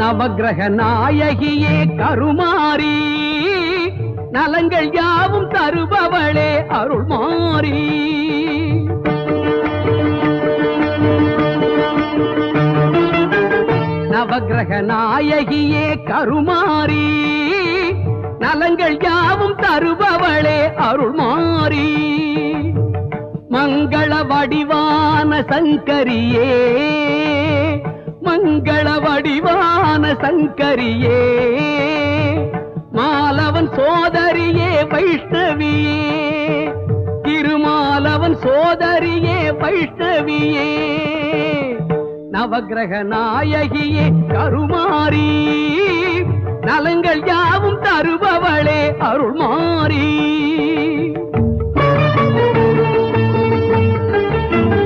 நவக்கிரக நாயகியே கருமாரி நலங்கள் யாவும் தருபவளே அருள்மாரி நவக்கிரக நாயகியே கருமாரி நலங்கள் யாவும் தருபவளே அருள்மாரி மங்கள வடிவான சங்கரியே மங்கள வடிவான சங்கரியே மாலவன் சோதரியே வைஷ்ணவியே திருமாலவன் சோதரியே வைஷ்ணவியே நவக்கிரக நாயகியே கருமாரி நலங்கள் யாவும் தருபவளே அருள்மாரி